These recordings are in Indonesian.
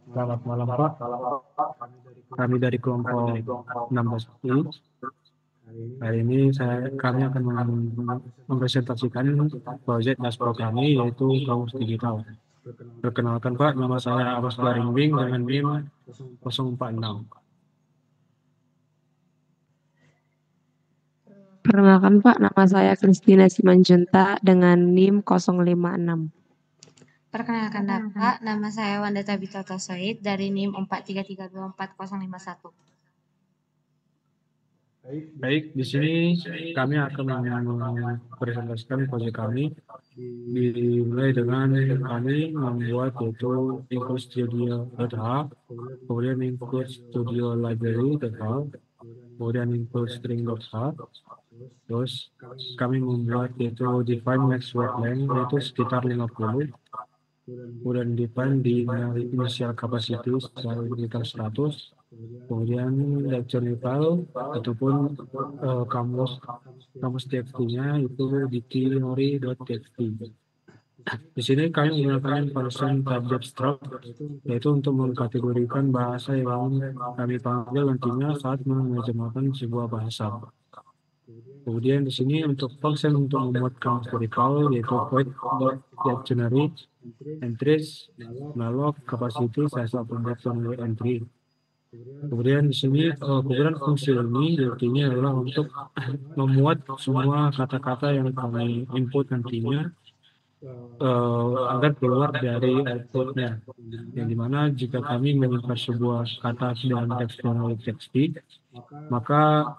Selamat malam Pak, kami dari kelompok 16I. Hari ini kami akan mempresentasikan proyek dashboard kami yaitu Kamus Digital. Perkenalkan Pak, nama saya Abbas Garingbing dengan NIM 046. Perkenalkan Pak, nama saya Kristina Simanjunta dengan NIM 056. Perkenalkan Pak, nama saya Wanda Tabita Said dari NIM 4332401. Baik, di sini kami akan mempresentasikan proyek kami. Dimulai dengan kami membuat yaitu Include Studio.h, kemudian Include Studio Library.h, kemudian Include String.h. Terus kami membuat yaitu define max word length yaitu sekitar 50. Kemudian define di initial capacity sekitar 100. Kemudian lecture file ataupun kamus txt-nya itu di theory.txt. Di sini kami menggunakan function type abstract yaitu untuk mengkategorikan bahasa yang kami panggil nantinya saat menerjemahkan sebuah bahasa. Kemudian di sini untuk function untuk membuat kamus file yaitu void.getGenerate entries malloc capacity size of entry. Kemudian di sini kemudian fungsi ini artinya adalah untuk memuat semua kata-kata yang kami input nantinya agar keluar dari outputnya. Yang dimana jika kami menyimpan sebuah kata dalam txt, maka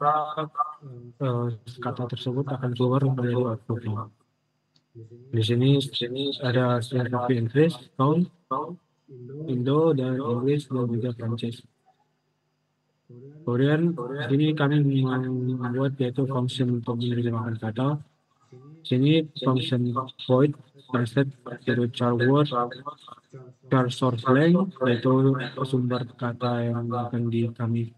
kata tersebut akan keluar dari outputnya. Di sini ada string copy Inggris, count, Indo, dan Inggris dan juga Prancis. Kemudian ini kami membuat yaitu function untuk menerjemahkan kata. Sini function void translate yaitu char word, char source length yaitu sumber kata yang akan kami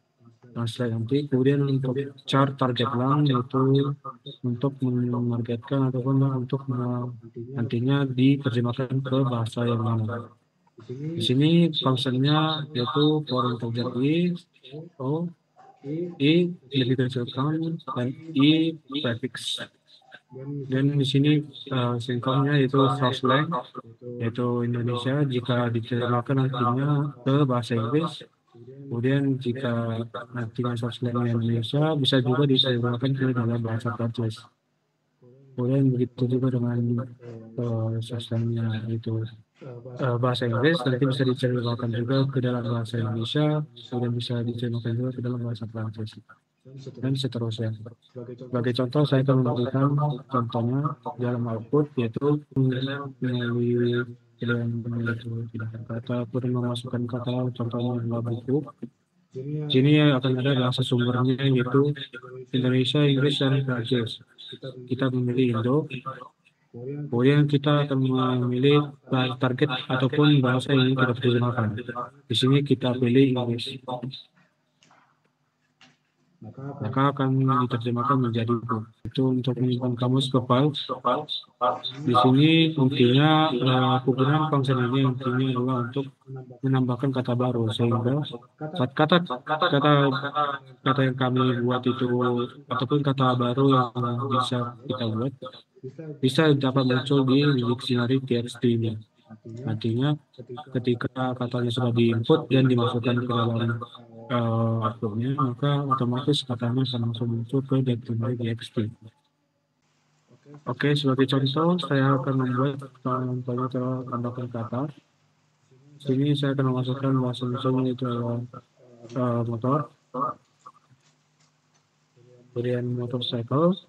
translate nanti. Kemudian untuk char target lang yaitu untuk menargetkan ataupun untuk nantinya diterjemahkan ke bahasa yang mana. Di sini fungsinya yaitu for integer i lebih kecil count dan i prefix. Dan di sini singkongnya yaitu source length yaitu Indonesia jika diterjemahkan nantinya ke bahasa Inggris. Kemudian jika nantinya source length Indonesia bisa juga diterjemahkan ke dalam bahasa Prancis. Kemudian begitu juga dengan source length-nya itu bahasa Inggris nanti bisa diterjemahkan juga ke dalam bahasa Indonesia, kemudian bisa diterjemahkan juga ke dalam bahasa Prancis dan seterusnya. Sebagai contoh saya akan memberikan contohnya dalam output yaitu melalui pilihan kata kemudian memasukkan kata contohnya adalah buku. Sini akan ada bahasa sumbernya yaitu Indonesia, Inggris, dan Prancis. Kita memilih Indo. Kemudian kita akan memilih target ataupun bahasa yang kita terjemahkan. Di sini kita pilih Inggris. Maka akan diterjemahkan menjadi buku. Itu untuk menyimpan kamus ke file. Di sini intinya penggunaan function ini intinya adalah untuk menambahkan kata baru sehingga kata yang kami buat itu ataupun kata baru yang bisa kita buat bisa dapat muncul di dictionary txt-nya. Nantinya ketika katanya sudah diinput dan dimasukkan ke dalam outputnya, maka otomatis katanya akan langsung muncul ke dictionary txt. Oke, sebagai contoh saya akan membuat contohnya tambahkan kata. Sini saya akan memasukkan bahasa misalnya itu motor, kemudian motorcycle,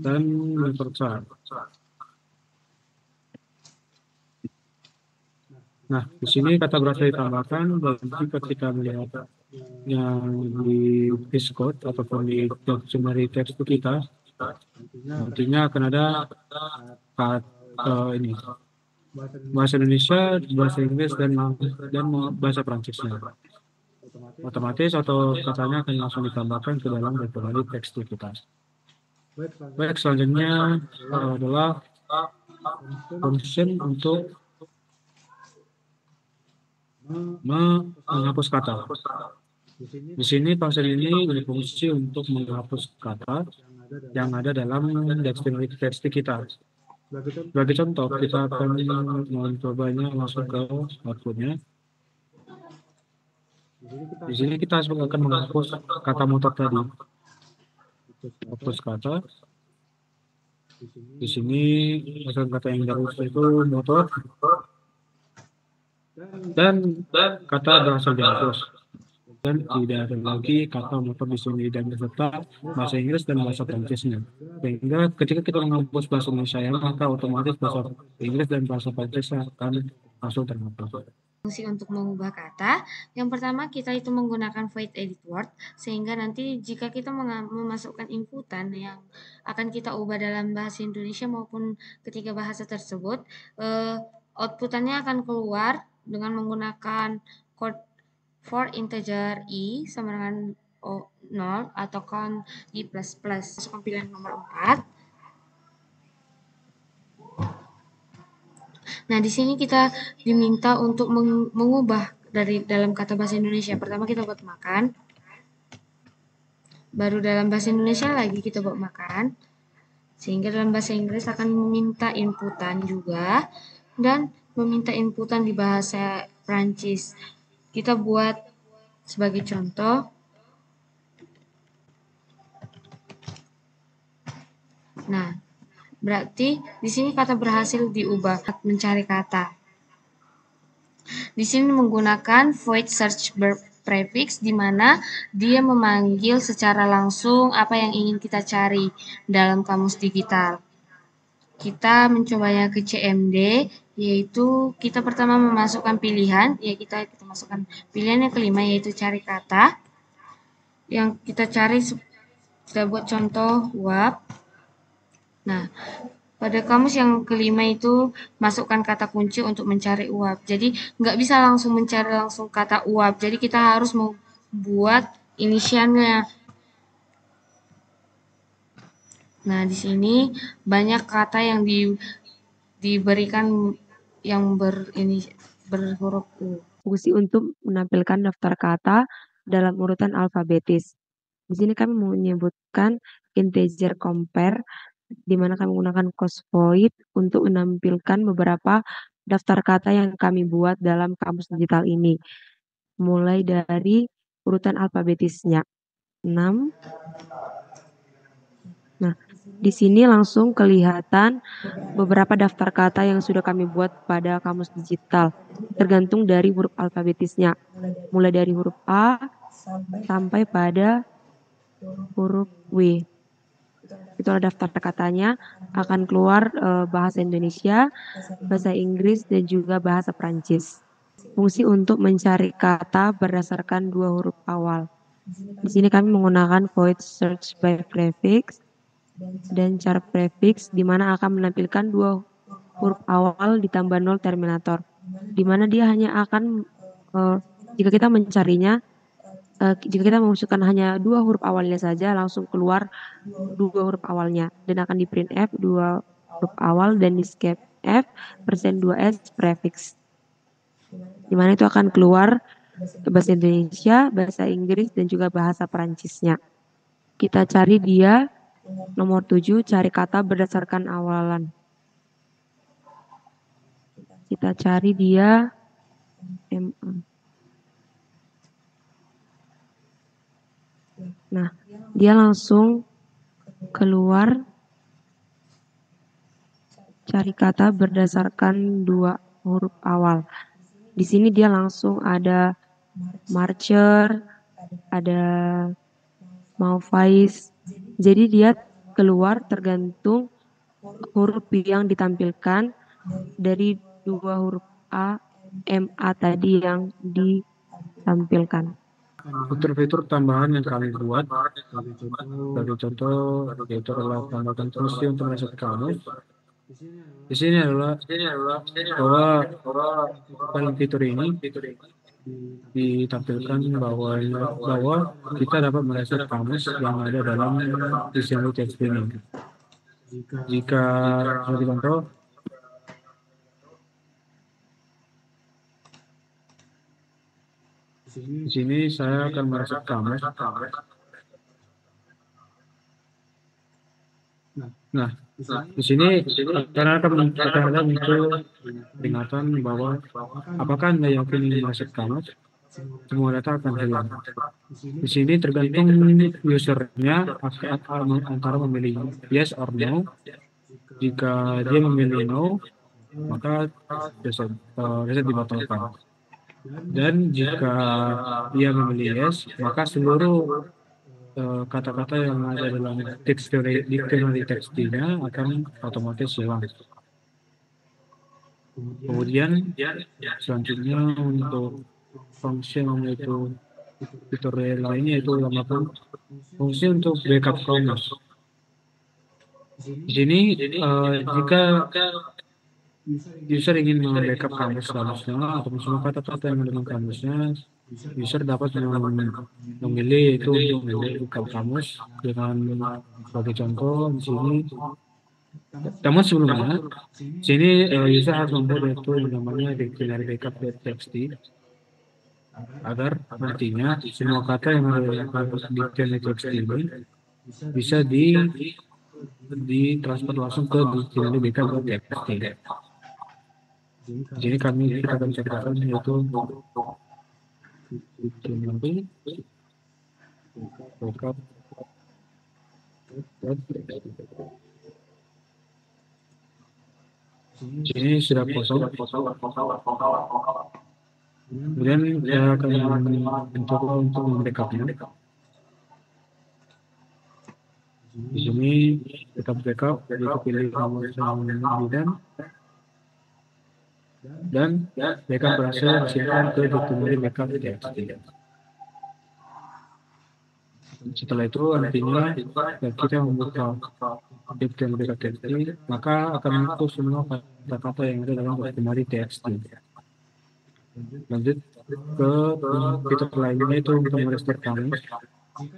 dan motorcar. Nah, di sini kata berasa ditambahkan berarti ketika melihat yang di base code ataupun di dictionary text kita, nantinya akan ada ini bahasa Indonesia, bahasa Inggris, dan bahasa Prancisnya. Otomatis atau katanya akan langsung ditambahkan ke dalam dictionary text kita. Baik, selanjutnya adalah function untuk menghapus kata. Di sini function ini berfungsi untuk menghapus kata yang ada dalam teks kita. Sebagai contoh, kita akan mencobanya langsung ke outputnya. Di sini kita akan menghapus kata motor tadi. Hapus kata. Di sini asal kata yang dihapus itu motor dan kata berhasil dihapus. Dan tidak ada lagi kata motor di sini dan beserta bahasa Inggris dan bahasa Prancisnya. Sehingga ketika kita menghapus bahasa Indonesia, maka otomatis bahasa Inggris dan bahasa Prancis akan langsung terhapus. Fungsi untuk mengubah kata, yang pertama kita itu menggunakan void edit word, sehingga nanti jika kita memasukkan inputan yang akan kita ubah dalam bahasa Indonesia maupun ketiga bahasa tersebut, outputannya akan keluar dengan menggunakan code for integer i sama dengan 0 atau count i++. Masukkan pilihan nomor 4. Nah, di sini kita diminta untuk mengubah dari dalam kata bahasa Indonesia. Pertama kita buat makan. Baru dalam bahasa Indonesia lagi kita buat makan. Sehingga dalam bahasa Inggris akan meminta inputan juga. Dan meminta inputan di bahasa Prancis. Kita buat sebagai contoh. Nah, berarti di sini kata berhasil diubah mencari kata. Di sini menggunakan void search prefix di mana dia memanggil secara langsung apa yang ingin kita cari dalam kamus digital. Kita mencobanya ke CMD, yaitu kita pertama memasukkan pilihan, ya kita masukkan pilihan yang kelima yaitu cari kata. Yang kita cari kita buat contoh uap. Nah, pada kamus yang kelima itu masukkan kata kunci untuk mencari uap. Jadi nggak bisa langsung mencari langsung kata uap. Jadi kita harus membuat inisialnya. Nah, di sini banyak kata yang diberikan yang berhuruf U. Fungsi untuk menampilkan daftar kata dalam urutan alfabetis. Di sini kami menyebutkan integer compare, di mana kami menggunakan cos void untuk menampilkan beberapa daftar kata yang kami buat dalam kamus digital ini. Mulai dari urutan alfabetisnya 6. Nah, di sini langsung kelihatan beberapa daftar kata yang sudah kami buat pada kamus digital, tergantung dari huruf alfabetisnya. Mulai dari huruf A sampai pada huruf W. Itulah daftar katanya, akan keluar bahasa Indonesia, bahasa Inggris, dan juga bahasa Prancis. Fungsi untuk mencari kata berdasarkan dua huruf awal. Di sini kami menggunakan void search by prefix dan char prefix, di mana akan menampilkan dua huruf awal ditambah 0 terminator, di mana dia hanya akan jika kita mencarinya, jika kita memasukkan hanya dua huruf awalnya saja, langsung keluar dua huruf awalnya, dan akan di print F dua huruf awal dan di escape F %2s prefix, di mana itu akan keluar bahasa Indonesia, bahasa Inggris, dan juga bahasa Perancisnya. Kita cari dia nomor 7, cari kata berdasarkan awalan. Kita cari dia MA. Nah, dia langsung keluar cari kata berdasarkan dua huruf awal. Di sini dia langsung ada marcher, ada Malvice. Jadi dia keluar tergantung huruf yang ditampilkan dari dua huruf A, MA tadi yang ditampilkan. Fitur-fitur tambahan yang kami buat sebagai contoh yaitu adalah tambahkan fungsi untuk melihat kamus. Di sini adalah bahwa dalam fitur ini ditampilkan bahwa kita dapat melihat kamus yang ada dalam dictionary text ini. Jika sebagai contoh Di sini saya akan mereset kamus. Nah, di sini karena akan ada muncul peringatan bahwa apakah Anda yakin ingin mereset kamus, semua data akan hilang. Di sini tergantung usernya antara memilih yes or no. Jika dia memilih no, maka reset dibatalkan. Dan jika dia memilih yes, maka seluruh kata-kata yang ada dalam dictionary text-nya akan otomatis hilang. Kemudian selanjutnya untuk function yaitu tutorial lainnya itu melakukan fungsi untuk backup kamus. Di sini jika user ingin membackup kamusnya atau semua kata-kata yang ada dalam kamusnya, user dapat memilih itu untuk backup kamus dengan sebagai contoh di sini. Namun sebelumnya, sini user harus membuat itu yang namanya dictionary backup.txt agar nantinya semua kata yang ada dalam dictionary text ini bisa ditransfer langsung ke dictionary backup.txt. Jadi kita akan ceritakan yaitu dictionary backup. Sini sudah kosong. Kemudian saya akan mencoba untuk membackupnya. Di sini kita backup, jadi kita pilih kamus yang dan backup berhasil disimpan ke dictionary backup.txt. Setelah itu nantinya kita membuka dictionary backup.txt, maka akan muncul semua kata-kata yang ada dalam dictionary txt. Lanjut ke fitur lainnya itu untuk merestore kamus.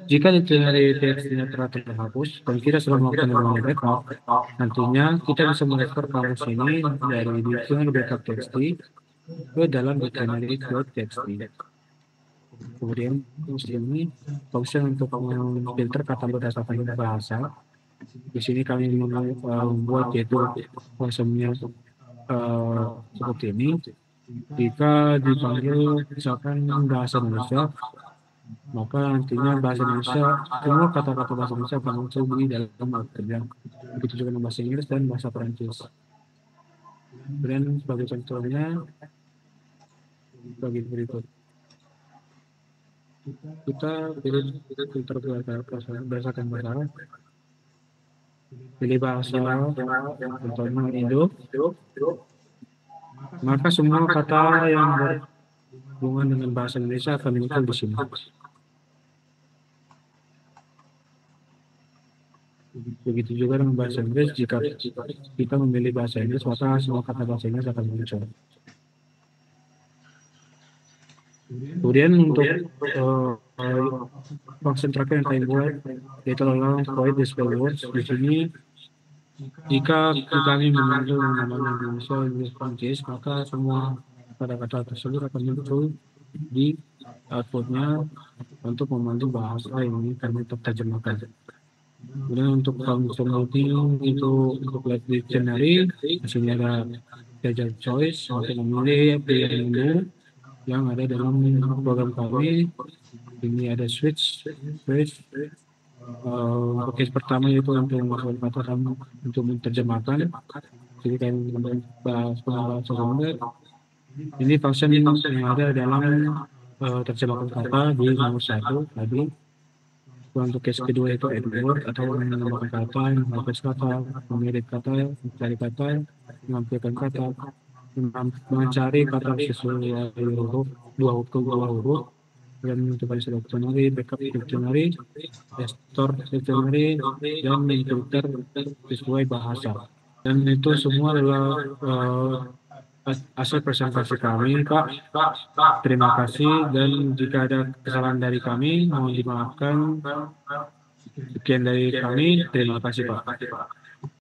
Jika dictionary text-nya telah terhapus dan kita sudah melakukan backup, nantinya kita bisa merestore kamus ini dari dictionary backup.txt ke dalam dictionary.txt. Kemudian ini function untuk memfilter kata berdasarkan bahasa. Di sini kami membuat yaitu functionnya seperti ini. Jika dipanggil misalkan bahasa Indonesia, maka nantinya bahasa Indonesia, semua kata-kata bahasa Indonesia akan muncul di dalam artinya. Begitu juga dengan bahasa Inggris dan bahasa Perancis. Kemudian sebagai contohnya bagi berikut. Kita pilih filter berdasarkan bahasa, pilih bahasa, contohnya Indo, maka semua kata yang berhubungan dengan bahasa Indonesia akan muncul di sini. Begitu juga dengan bahasa Inggris, jika kita memilih bahasa Inggris, maka semua kata bahasa Inggris akan muncul. Kemudian untuk function terakhir yang kami buat, yaitu allow void display words. Di sini, jika kami memanggil yang namanya Indonesia, Inggris, Prancis, maka semua kata-kata tersebut akan muncul di outputnya untuk memanggil bahasa yang ingin kami terjemahkan. Kemudian untuk function loading itu untuk live dictionary, di sini ada page choice untuk memilih pilihan menu yang ada dalam program kami. Ini ada switch. Untuk case pertama yaitu untuk memasukkan kata dan untuk menerjemahkan. Jadi kami bahas pengembangan sebelumnya. Ini function yang ada dalam terjemahkan kata di nomor 1 tadi. Untuk case kedua itu add word atau menambahkan kata, menghapus kata, mengirit kata, mencari kata, mengampilkan kata, mencari kata sesuai huruf, dua huruf, dan mencoba dictionary, backup dictionary, restore dictionary, dan memfilter sesuai bahasa. Dan itu semua adalah hasil presentasi kami, Pak. Terima kasih, dan jika ada kesalahan dari kami, mohon dimaafkan. Sekian dari kami, terima kasih, Pak.